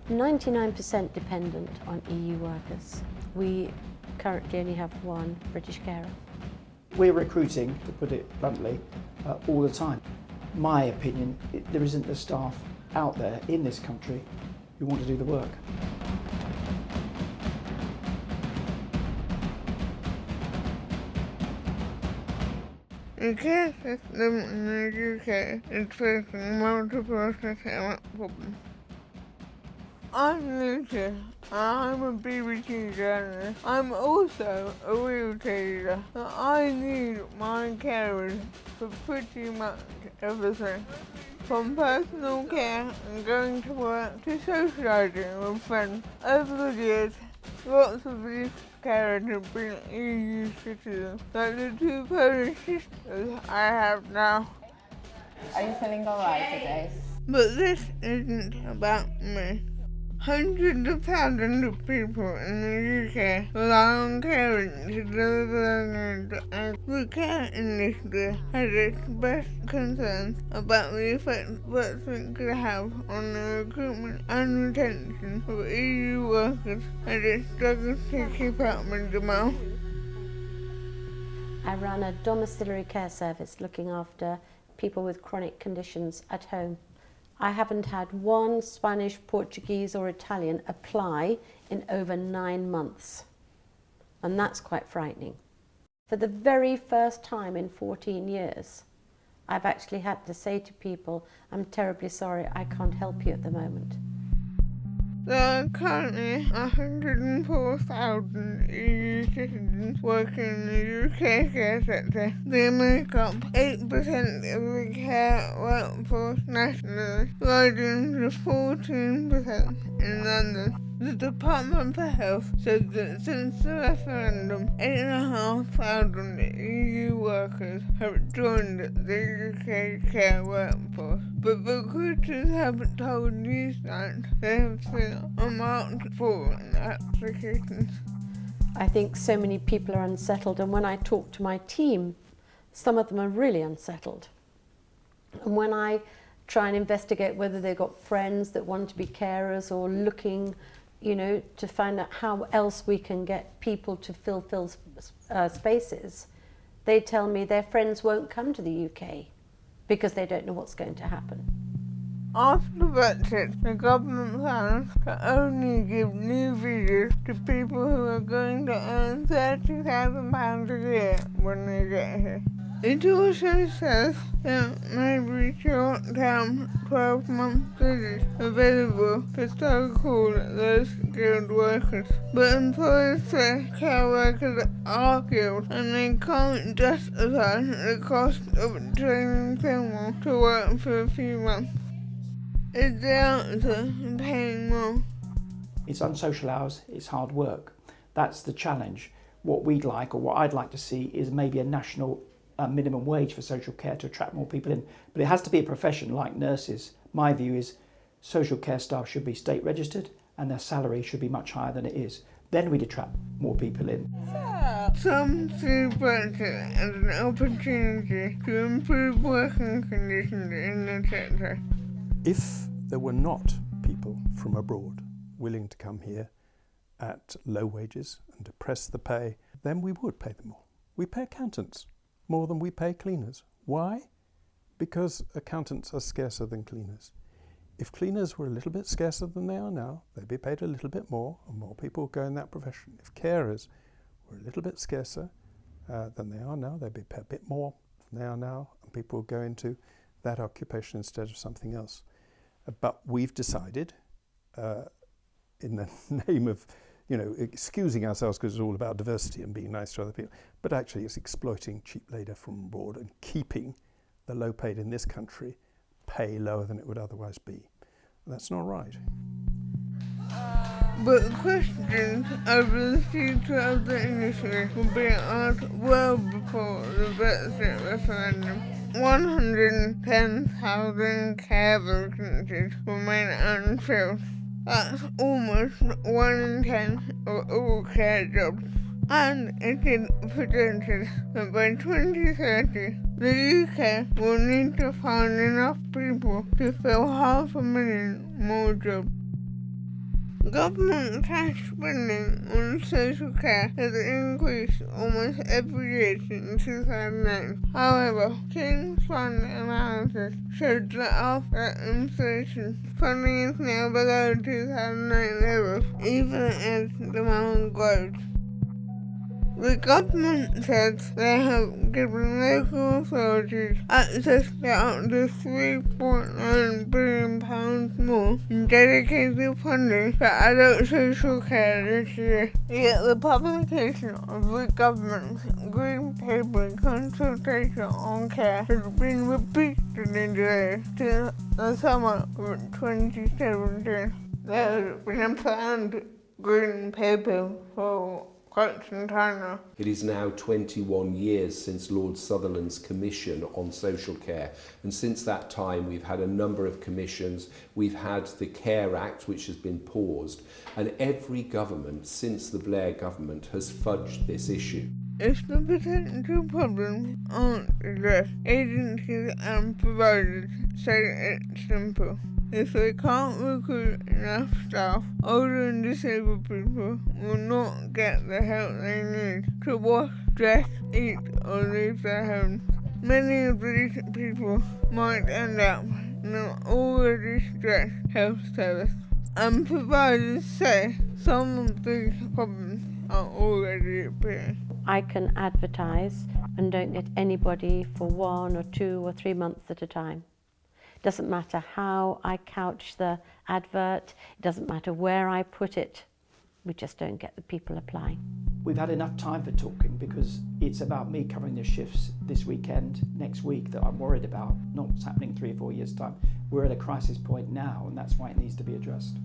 99% dependent on EU workers. We currently only have one British carer. We're recruiting, to put it bluntly, all the time. My opinion, there isn't the staff out there in this country who want to do the work. The care system in the UK is facing multiple systemic problems. I'm Lucia. I'm a BBC journalist. I'm also a retailer. I need my carers for pretty much everything. From personal care and going to work to socialising with friends. Over the years, lots of these carers have been EU citizens, like the two Polish sisters I have now. Are you feeling alright today? But this isn't about me. Hundreds of thousands of people in the UK rely on caring to deliver their needs, and the care industry has expressed concerns about the effect Brexit could have on the recruitment and retention of EU workers as it struggles to keep up with demand. I run a domiciliary care service looking after people with chronic conditions at home. I haven't had one Spanish, Portuguese or Italian apply in over 9 months. And that's quite frightening. For the very first time in 14 years, I've actually had to say to people, I'm terribly sorry, I can't help you at the moment. There are currently 104,000 EU citizens working in the UK care sector. They make up 8% of the care workforce nationally, rising to 14% in London. The Department for Health says that since the referendum, 8,500 EU workers have joined the UK care workforce. But recruiters haven't told Newsnight they have seen a marked fall in applications. I think so many people are unsettled, and when I talk to my team, some of them are really unsettled. And when I try and investigate whether they've got friends that want to be carers or looking, to find out how else we can get people to fill spaces, they tell me their friends won't come to the UK because they don't know what's going to happen. After Brexit, the government plans to only give new visas to people who are going to earn £30,000 a year when they get here. It also says there may be short-term 12-month visas available for so-called low-skilled workers. But employers say care workers are skilled and they can't justify the cost of training someone to work for a few months. Is the answer paying more? It's unsocial hours, it's hard work. That's the challenge. What we'd like, or what I'd like to see, is maybe a national minimum wage for social care to attract more people in. But it has to be a profession like nurses. My view is social care staff should be state registered and their salary should be much higher than it is. Then we'd attract more people in. Some see Brexit as an opportunity to improve working conditions in the sector. If there were not people from abroad willing to come here at low wages and depress the pay, then we would pay them more. We pay accountants more than we pay cleaners. Why? Because accountants are scarcer than cleaners. If cleaners were a little bit scarcer than they are now, they'd be paid a little bit more and more people would go in that profession. If carers were a little bit scarcer than they are now, they'd be paid a bit more than they are now and people would go into that occupation instead of something else. But we've decided, in the name of excusing ourselves because it's all about diversity and being nice to other people, but actually it's exploiting cheap labour from abroad and keeping the low paid in this country pay lower than it would otherwise be. That's not right. But questions over the future of the industry will be asked well before the Brexit referendum. 110,000 care vacancies remain unfilled. That's almost 1 in 10 of all care jobs. And it is projected that by 2030, the UK will need to find enough people to fill 500,000 more jobs. Government cash spending on social care has increased almost every year since 2008. However, King's Fund analysis showed that after inflation, funding is now below 2008 levels, even as demand grows. The government says they have given local authorities access to up to £3.9 billion more in dedicated funding for adult social care this year. Yet the publication of the government's Green Paper Consultation on care has been repeatedly delayed since the summer of 2017. There has been a planned Green Paper for quite some time now. It is now 21 years since Lord Sutherland's commission on social care, and since that time we've had a number of commissions. We've had the Care Act, which has been paused, and every government since the Blair government has fudged this issue. If the potential problems aren't addressed, agencies and providers say it's simple. If they can't recruit enough staff, older and disabled people will not get the help they need to wash, dress, eat or leave their homes. Many of these people might end up in an already stretched health service, and providers say some of these problems are already appearing. I can advertise and don't get anybody for 1 or 2 or 3 months at a time. Doesn't matter how I couch the advert, it doesn't matter where I put it, we just don't get the people applying. We've had enough time for talking because it's about me covering the shifts this weekend, next week, that I'm worried about, not what's happening 3 or 4 years' time. We're at a crisis point now, and that's why it needs to be addressed.